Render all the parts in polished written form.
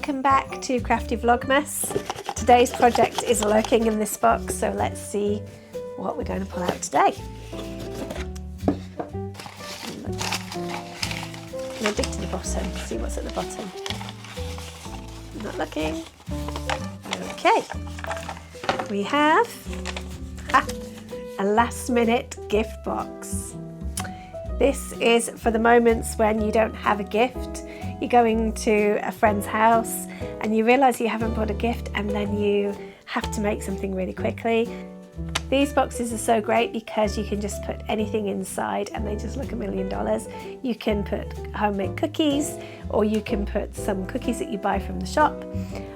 Welcome back to Crafty Vlogmas. Today's project is lurking in this box, so let's see what we're going to pull out today. I'm going to dig to the bottom, see what's at the bottom. Not looking. Okay. We have a last minute gift box. This is for the moments when you don't have a gift. You're going to a friend's house and you realise you haven't bought a gift and then you have to make something really quickly. These boxes are so great because you can just put anything inside and they just look $1 million. You can put homemade cookies, or you can put some cookies that you buy from the shop,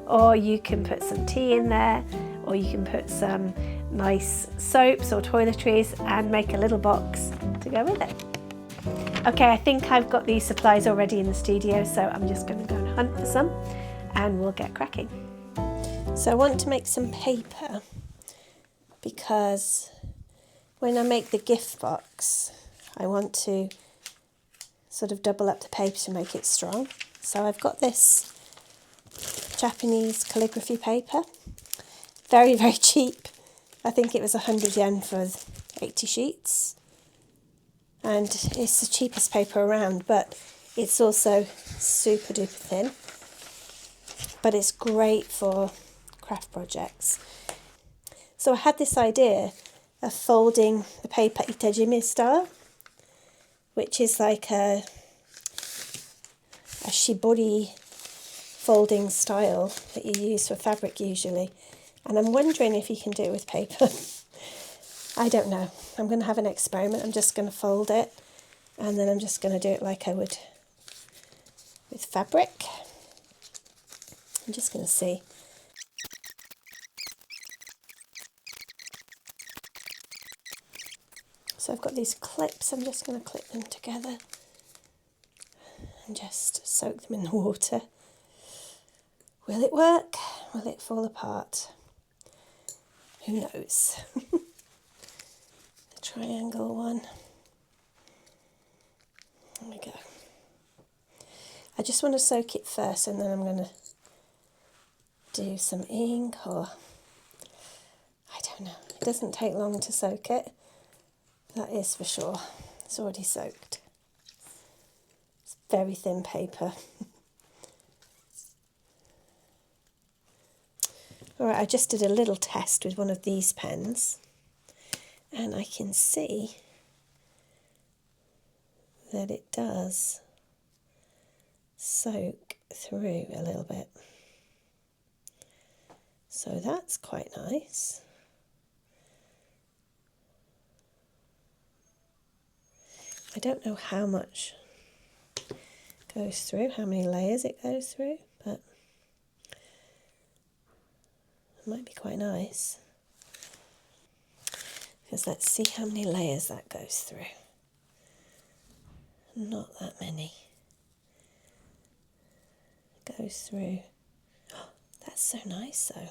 or you can put some tea in there, or you can put some nice soaps or toiletries and make a little box to go with it. Okay, I think I've got these supplies already in the studio, so I'm just going to go and hunt for some and we'll get cracking. So I want to make some paper because when I make the gift box, I want to sort of double up the paper to make it strong. So I've got this Japanese calligraphy paper, very, very cheap. I think it was 100 yen for 80 sheets. And it's the cheapest paper around, but it's also super duper thin. But it's great for craft projects. So I had this idea of folding the paper itajime style, which is like a shibori folding style that you use for fabric usually. And I'm wondering if you can do it with paper. I don't know. I'm going to have an experiment. I'm just going to fold it and then I'm just going to do it like I would with fabric. I'm just going to see. So I've got these clips. I'm just going to clip them together and just soak them in the water. Will it work? Will it fall apart? Who knows? Triangle one. There we go. I just want to soak it first and then I'm going to do some ink, or I don't know. It doesn't take long to soak it. That is for sure. It's already soaked. It's very thin paper. Alright, I just did a little test with one of these pens. And I can see that it does soak through a little bit. So that's quite nice. I don't know how much goes through, how many layers it goes through, but it might be quite nice. Because let's see how many layers that goes through. Not that many. Goes through. Oh, that's so nice though.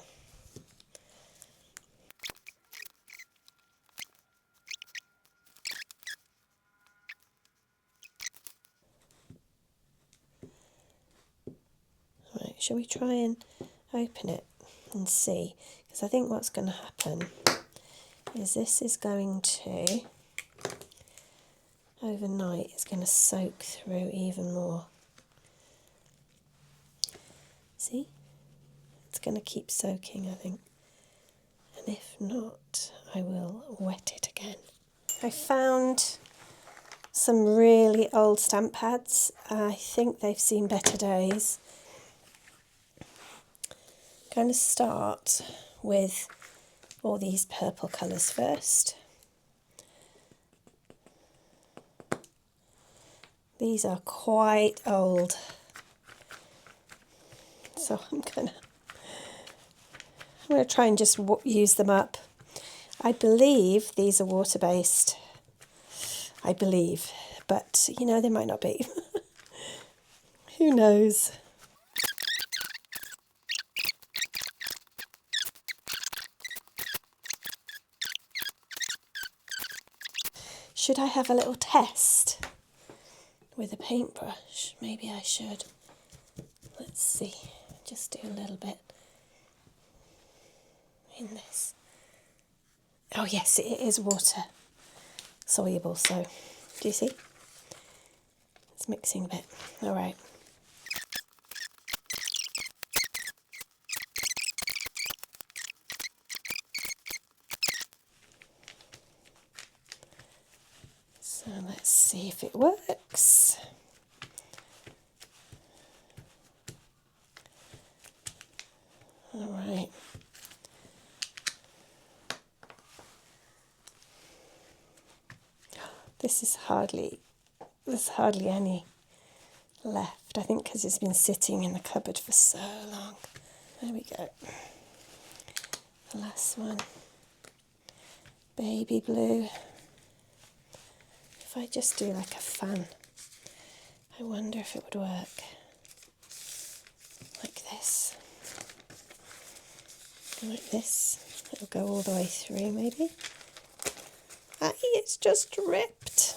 Right, shall we try and open it and see? Because I think what's going to happen is this is going to, overnight, it's going to soak through even more. See? It's going to keep soaking, I think. And if not, I will wet it again. I found some really old stamp pads. I think they've seen better days. I'm going to start with all these purple colours first. These are quite old, so I'm gonna try and just use them up. I believe these are water-based. I believe, but you know, they might not be. Who knows? Should I have a little test with a paintbrush? Maybe I should. Let's see. just do a little bit in this. Oh yes, it is water soluble, so do you see? It's mixing a bit. All right. So let's see if it works. All right. There's hardly any left, I think, because it's been sitting in the cupboard for so long. There we go. The last one. Baby blue. If I just do like a fan, I wonder if it would work. Like this. Like this. It'll go all the way through, maybe. Aye, it's just ripped.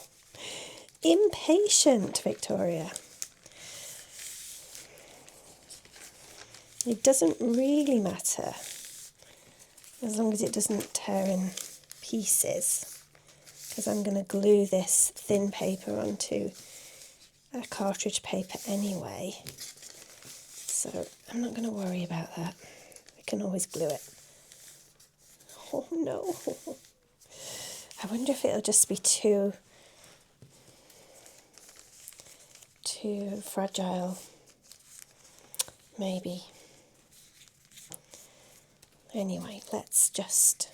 Impatient, Victoria. It doesn't really matter as long as it doesn't tear in pieces, because I'm going to glue this thin paper onto a cartridge paper anyway, so I'm not going to worry about that. We can always glue it. Oh no. I wonder if it'll just be too fragile, maybe. Anyway, let's just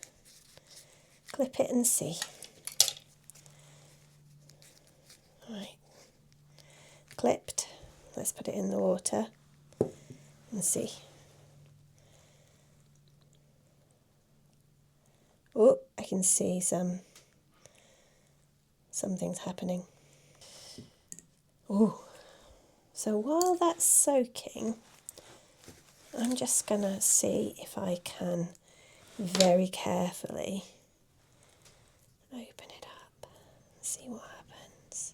clip it and see. Right, clipped. Let's put it in the water and see. Oh, I can see something's happening. Oh, so while that's soaking, I'm just going to see if I can very carefully open it up and see what happens.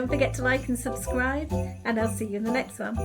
Don't forget to like and subscribe, and I'll see you in the next one.